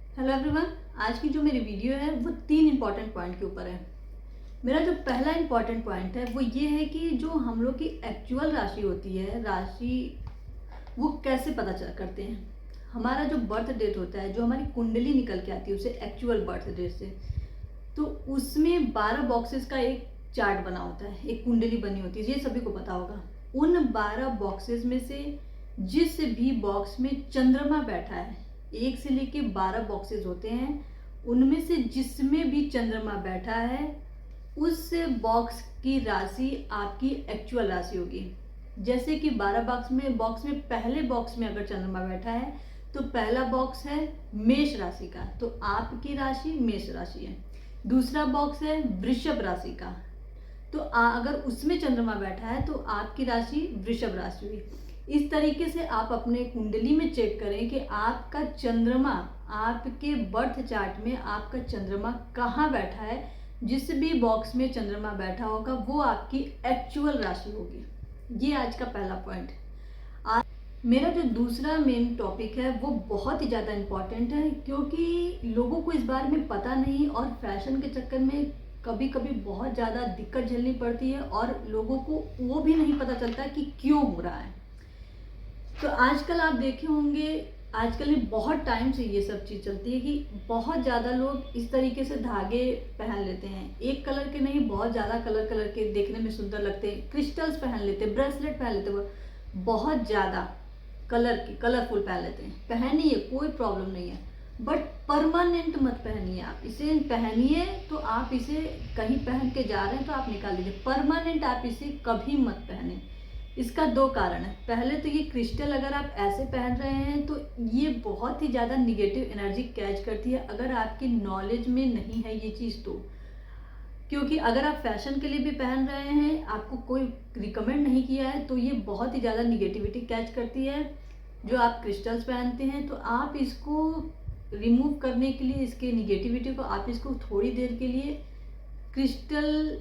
Hello everyone. आज की जो मेरी वीडियो है वो 3 इंपॉर्टेंट पॉइंट के ऊपर है। मेरा जो पहला इंपॉर्टेंट पॉइंट है वो ये है कि जो हम लोग की एक्चुअल राशि होती है, राशि वो कैसे पता चल करते हैं। हमारा जो बर्थ डेट होता है, जो हमारी कुंडली निकल के आती है उसे एक्चुअल बर्थ डेट से, तो उसमें 12 बॉक्सेस का एक चार्ट बना होता है, एक कुंडली बनी होती है, ये सभी को पता होगा। उन 12 बॉक्सेस में से जिस भी बॉक्स में चंद्रमा बैठा है, 1 से लेके 12 बॉक्सेस होते हैं, उनमें से जिसमें भी चंद्रमा बैठा है उस बॉक्स की राशि आपकी एक्चुअल राशि होगी। जैसे कि 12 बॉक्स में पहले बॉक्स में अगर चंद्रमा बैठा है तो पहला बॉक्स है मेष राशि का, तो आपकी राशि मेष राशि है। दूसरा बॉक्स है वृषभ राशि का, तो अगर उसमें चंद्रमा बैठा है तो आपकी राशि वृषभ राशि हुई। इस तरीके से आप अपने कुंडली में चेक करें कि आपका चंद्रमा, आपके बर्थ चार्ट में आपका चंद्रमा कहाँ बैठा है। जिस भी बॉक्स में चंद्रमा बैठा होगा वो आपकी एक्चुअल राशि होगी। ये आज का पहला पॉइंट। आज मेरा जो दूसरा मेन टॉपिक है वो बहुत ही ज़्यादा इम्पॉर्टेंट है, क्योंकि लोगों को इस बारे में पता नहीं और फैशन के चक्कर में कभी कभी बहुत ज़्यादा दिक्कत झेलनी पड़ती है और लोगों को वो भी नहीं पता चलता कि क्यों हो रहा है। तो आजकल आप देखे होंगे, आजकल बहुत टाइम से ये सब चीज़ चलती है कि बहुत ज़्यादा लोग इस तरीके से धागे पहन लेते हैं, एक कलर के नहीं, बहुत ज़्यादा कलर के, देखने में सुंदर लगते हैं। क्रिस्टल्स पहन लेते हैं, ब्रेसलेट पहन लेते हैं, वो बहुत ज़्यादा कलरफुल पहन लेते हैं। पहनिए, कोई प्रॉब्लम नहीं है, बट परमानेंट मत पहनिए। आप इसे पहनिए तो आप इसे कहीं पहन के जा रहे हैं तो आप निकाल दीजिए, परमानेंट आप इसे कभी मत पहने। इसका 2 कारण है। पहले तो ये क्रिस्टल अगर आप ऐसे पहन रहे हैं तो ये बहुत ही ज़्यादा निगेटिव एनर्जी कैच करती है, अगर आपकी नॉलेज में नहीं है ये चीज़ तो। क्योंकि अगर आप फैशन के लिए भी पहन रहे हैं, आपको कोई रिकमेंड नहीं किया है, तो ये बहुत ही ज़्यादा निगेटिविटी कैच करती है। जो आप क्रिस्टल्स पहनते हैं तो आप इसको रिमूव करने के लिए, इसके निगेटिविटी को, आप इसको थोड़ी देर के लिए क्रिस्टल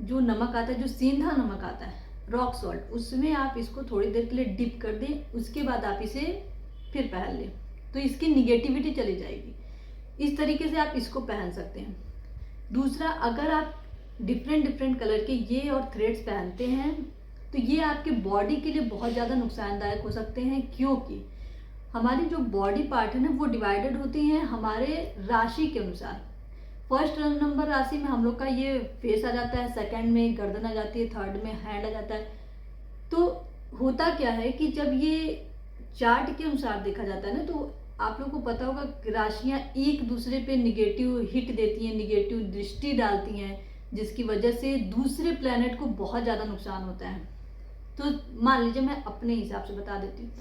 जो नमक आता है, जो सेंधा नमक आता है, रॉक सॉल्ट, उसमें आप इसको थोड़ी देर के लिए डिप कर दें, उसके बाद आप इसे फिर पहन लें तो इसकी निगेटिविटी चली जाएगी। इस तरीके से आप इसको पहन सकते हैं। दूसरा, अगर आप डिफरेंट कलर के ये और थ्रेड्स पहनते हैं तो ये आपके बॉडी के लिए बहुत ज़्यादा नुकसानदायक हो सकते हैं, क्योंकि हमारी जो बॉडी पार्ट है ना वो डिवाइडेड होती हैं हमारे राशि के अनुसार। फर्स्ट नंबर राशि में हम लोग का ये फेस आ जाता है, सेकंड में गर्दन आ जाती है, थर्ड में हैंड आ जाता है। तो होता क्या है कि जब ये चार्ट के अनुसार देखा जाता है ना, तो आप लोग को पता होगा राशियां एक दूसरे पे निगेटिव हिट देती हैं, निगेटिव दृष्टि डालती हैं, जिसकी वजह से दूसरे प्लेनेट को बहुत ज़्यादा नुकसान होता है। तो मान लीजिए, मैं अपने हिसाब से बता देती हूँ,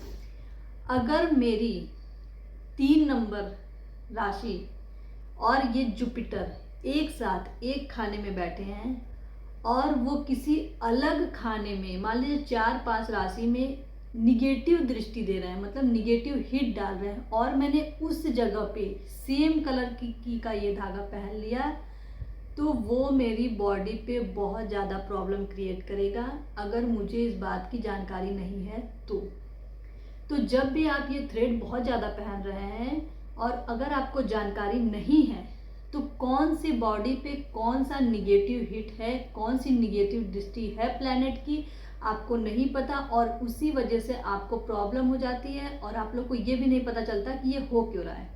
अगर मेरी 3 नंबर राशि और ये जुपिटर एक साथ एक खाने में बैठे हैं और वो किसी अलग खाने में, मान लीजिए 4-5 राशि में निगेटिव दृष्टि दे रहे हैं, मतलब निगेटिव हिट डाल रहे हैं, और मैंने उस जगह पे सेम कलर की का ये धागा पहन लिया, तो वो मेरी बॉडी पे बहुत ज़्यादा प्रॉब्लम क्रिएट करेगा अगर मुझे इस बात की जानकारी नहीं है तो जब भी आप ये थ्रेड बहुत ज़्यादा पहन रहे हैं और अगर आपको जानकारी नहीं है तो कौन सी बॉडी पे कौन सा निगेटिव हिट है, कौन सी निगेटिव दृष्टि है प्लैनेट की, आपको नहीं पता, और उसी वजह से आपको प्रॉब्लम हो जाती है और आप लोग को ये भी नहीं पता चलता कि ये हो क्यों रहा है।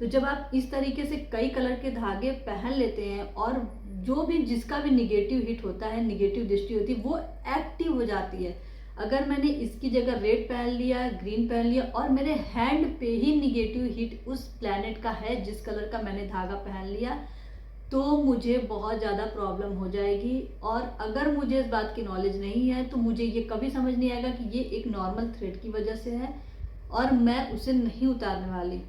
तो जब आप इस तरीके से कई कलर के धागे पहन लेते हैं और जो भी जिसका भी निगेटिव हिट होता है, निगेटिव दृष्टि होती है, वो एक्टिव हो जाती है। अगर मैंने इसकी जगह रेड पहन लिया, ग्रीन पहन लिया और मेरे हैंड पे ही निगेटिव हिट उस प्लैनेट का है जिस कलर का मैंने धागा पहन लिया, तो मुझे बहुत ज़्यादा प्रॉब्लम हो जाएगी। और अगर मुझे इस बात की नॉलेज नहीं है तो मुझे ये कभी समझ नहीं आएगा कि ये एक नॉर्मल थ्रेड की वजह से है और मैं उसे नहीं उतारने वाली।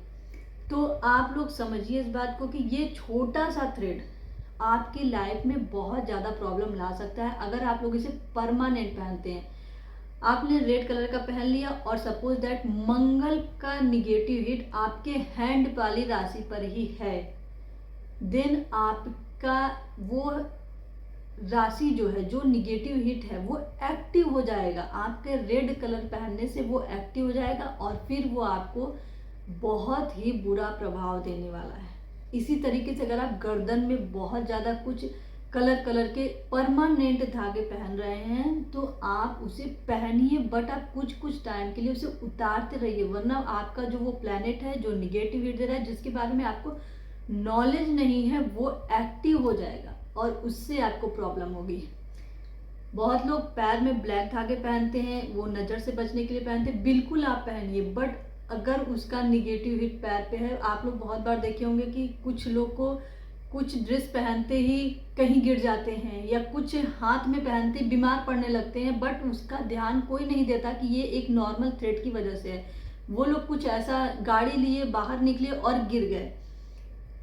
तो आप लोग समझिए इस बात को कि ये छोटा सा थ्रेड आपकी लाइफ में बहुत ज़्यादा प्रॉब्लम ला सकता है अगर आप लोग इसे परमानेंट पहनते हैं। आपने रेड कलर का पहन लिया और सपोज दैट मंगल का निगेटिव हिट आपके हैंड वाली राशि पर ही है, देन आपका वो राशि जो है, जो निगेटिव हिट है, वो एक्टिव हो जाएगा। आपके रेड कलर पहनने से वो एक्टिव हो जाएगा और फिर वो आपको बहुत ही बुरा प्रभाव देने वाला है। इसी तरीके से अगर आप गर्दन में बहुत ज़्यादा कुछ कलर कलर के परमानेंट धागे पहन रहे हैं तो आप उसे पहनिए, बट आप कुछ कुछ टाइम के लिए उसे उतारते रहिए, वरना आपका जो वो प्लैनेट है जो निगेटिव हीट दे रहा है, जिसके बारे में आपको नॉलेज नहीं है, वो एक्टिव हो जाएगा और उससे आपको प्रॉब्लम होगी। बहुत लोग पैर में ब्लैक धागे पहनते हैं, वो नज़र से बचने के लिए पहनते हैं, बिल्कुल आप पहनिए, बट अगर उसका निगेटिव हिट पैर पे है, आप लोग बहुत बार देखे होंगे कि कुछ लोग को कुछ ड्रेस पहनते ही कहीं गिर जाते हैं या कुछ हाथ में पहनते ही बीमार पड़ने लगते हैं, बट उसका ध्यान कोई नहीं देता कि ये एक नॉर्मल थ्रेड की वजह से है। वो लोग कुछ ऐसा गाड़ी लिए बाहर निकले और गिर गए।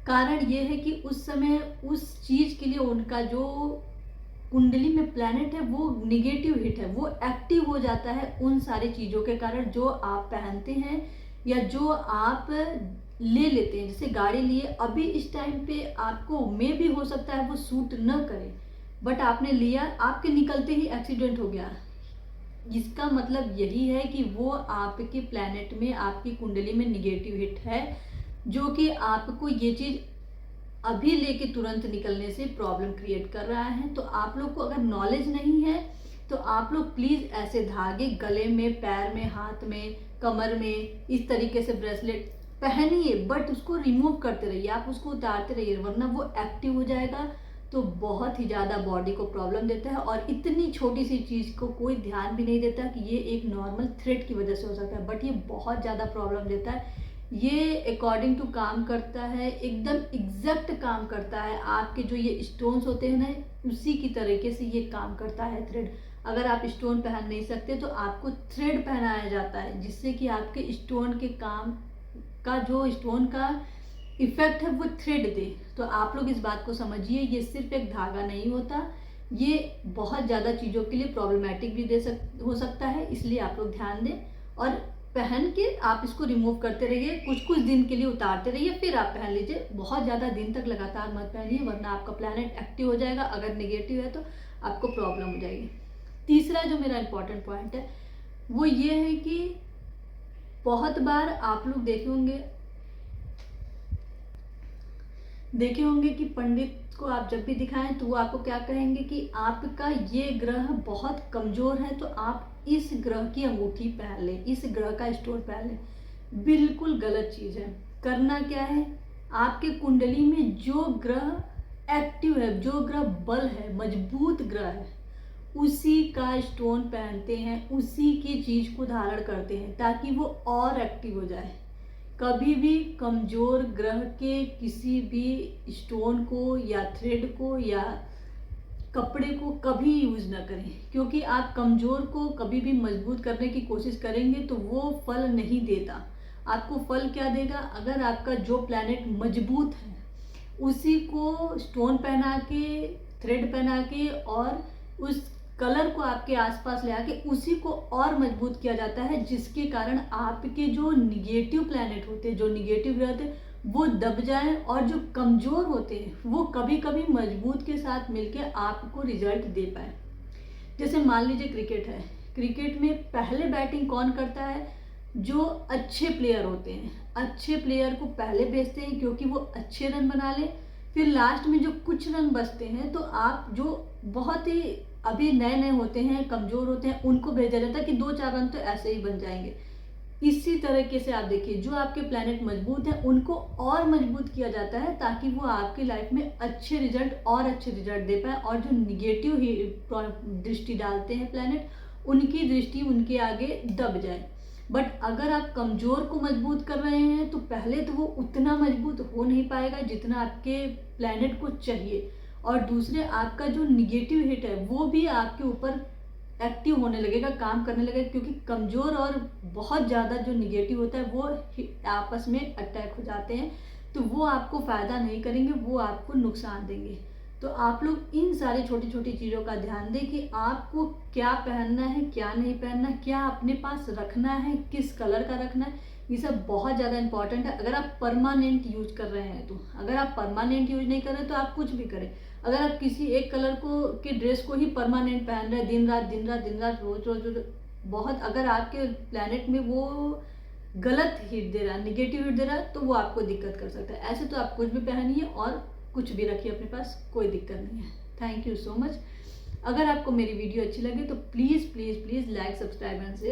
कारण ये है कि उस समय उस चीज़ के लिए उनका जो कुंडली में प्लैनेट है वो निगेटिव हिट है, वो एक्टिव हो जाता है उन सारी चीज़ों के कारण जो आप पहनते हैं या जो आप ले लेते हैं। जैसे गाड़ी लिए, अभी इस टाइम पे आपको में भी हो सकता है वो सूट न करे, बट आपने लिया, आपके निकलते ही एक्सीडेंट हो गया। इसका मतलब यही है कि वो आपके प्लैनेट में, आपकी कुंडली में निगेटिव हिट है, जो कि आपको ये चीज़ अभी लेके तुरंत निकलने से प्रॉब्लम क्रिएट कर रहा है। तो आप लोग को अगर नॉलेज नहीं है तो आप लोग प्लीज़ ऐसे धागे गले में, पैर में, हाथ में, कमर में इस तरीके से ब्रेसलेट पहनिए, बट उसको रिमूव करते रहिए, आप उसको उतारते रहिए, वरना वो एक्टिव हो जाएगा तो बहुत ही ज़्यादा बॉडी को प्रॉब्लम देता है। और इतनी छोटी सी चीज़ को कोई ध्यान भी नहीं देता कि ये एक नॉर्मल थ्रेड की वजह से हो सकता है, बट ये बहुत ज़्यादा प्रॉब्लम देता है। ये अकॉर्डिंग टू काम करता है, एकदम एग्जैक्ट काम करता है। आपके जो ये स्टोन्स होते हैं ना, उसी की तरीके से ये काम करता है थ्रेड। अगर आप स्टोन पहन नहीं सकते तो आपको थ्रेड पहनाया जाता है, जिससे कि आपके स्टोन के काम का, जो स्टोन का इफेक्ट है वो थ्रेड दे। तो आप लोग इस बात को समझिए, ये सिर्फ एक धागा नहीं होता, ये बहुत ज़्यादा चीज़ों के लिए प्रॉब्लमेटिक भी हो सकता है, इसलिए आप लोग ध्यान दें। और पहन के आप इसको रिमूव करते रहिए, कुछ कुछ दिन के लिए उतारते रहिए, फिर आप पहन लीजिए। बहुत ज़्यादा दिन तक लगातार मत पहनिए, वरना आपका प्लैनेट एक्टिव हो जाएगा। अगर नेगेटिव है तो आपको प्रॉब्लम हो जाएगी। तीसरा जो मेरा इंपॉर्टेंट पॉइंट है वो ये है कि बहुत बार आप लोग देखे होंगे कि पंडित को आप जब भी दिखाएं तो वो आपको क्या कहेंगे कि आपका ये ग्रह बहुत कमजोर है, तो आप इस ग्रह की अंगूठी पहन लें, इस ग्रह का स्टोन पहन लें। बिल्कुल गलत चीज़ है। करना क्या है, आपके कुंडली में जो ग्रह एक्टिव है, जो ग्रह बल है, मजबूत ग्रह है, उसी का स्टोन पहनते हैं, उसी की चीज़ को धारण करते हैं, ताकि वो और एक्टिव हो जाए। कभी भी कमज़ोर ग्रह के किसी भी स्टोन को या थ्रेड को या कपड़े को कभी यूज़ ना करें, क्योंकि आप कमज़ोर को कभी भी मजबूत करने की कोशिश करेंगे तो वो फल नहीं देता। आपको फल क्या देगा, अगर आपका जो प्लैनेट मजबूत है उसी को स्टोन पहना के, थ्रेड पहना के और उस कलर को आपके आसपास ले आके उसी को और मजबूत किया जाता है, जिसके कारण आपके जो निगेटिव प्लैनेट होते हैं, जो निगेटिव ग्रह होते हैं, वो दब जाएं, और जो कमज़ोर होते हैं वो कभी कभी मजबूत के साथ मिलकर आपको रिजल्ट दे पाए। जैसे मान लीजिए क्रिकेट है, क्रिकेट में पहले बैटिंग कौन करता है, जो अच्छे प्लेयर होते हैं। अच्छे प्लेयर को पहले भेजते हैं क्योंकि वो अच्छे रन बना ले, फिर लास्ट में जो कुछ रन बचते हैं तो आप जो बहुत ही अभी नए नए होते हैं, कमज़ोर होते हैं, उनको भेजा जाता है कि 2-4 रन तो ऐसे ही बन जाएंगे। इसी तरीके से आप देखिए, जो आपके प्लैनेट मजबूत हैं उनको और मजबूत किया जाता है, ताकि वो आपकी लाइफ में अच्छे रिजल्ट और अच्छे रिजल्ट दे पाए, और जो निगेटिव दृष्टि डालते हैं प्लैनेट, उनकी दृष्टि उनके आगे दब जाए। बट अगर आप कमज़ोर को मजबूत कर रहे हैं तो पहले तो वो उतना मजबूत हो नहीं पाएगा जितना आपके प्लैनेट को चाहिए, और दूसरे आपका जो निगेटिव हिट है वो भी आपके ऊपर एक्टिव होने लगेगा, काम करने लगेगा, क्योंकि कमज़ोर और बहुत ज़्यादा जो निगेटिव होता है वो आपस में अटैक हो जाते हैं, तो वो आपको फ़ायदा नहीं करेंगे, वो आपको नुकसान देंगे। तो आप लोग इन सारी छोटी छोटी चीज़ों का ध्यान दें कि आपको क्या पहनना है, क्या नहीं पहनना, क्या अपने पास रखना है, किस कलर का रखना है, ये सब बहुत ज़्यादा इंपॉर्टेंट है। अगर आप परमानेंट यूज कर रहे हैं तो, अगर आप परमानेंट यूज नहीं कर रहे तो आप कुछ भी करें। अगर आप किसी एक कलर को की ड्रेस को ही परमानेंट पहन रहे हैं, दिन रात दिन रात दिन रात, रोज रोज रोज, बहुत, अगर आपके प्लैनेट में वो गलत हिट दे रहा, निगेटिव हिट दे रहा, तो वो आपको दिक्कत कर सकता है। ऐसे तो आप कुछ भी पहनिए और कुछ भी रखिए अपने पास, कोई दिक्कत नहीं है। Thank you so much. अगर आपको मेरी वीडियो अच्छी लगे तो please please please like, subscribe and share.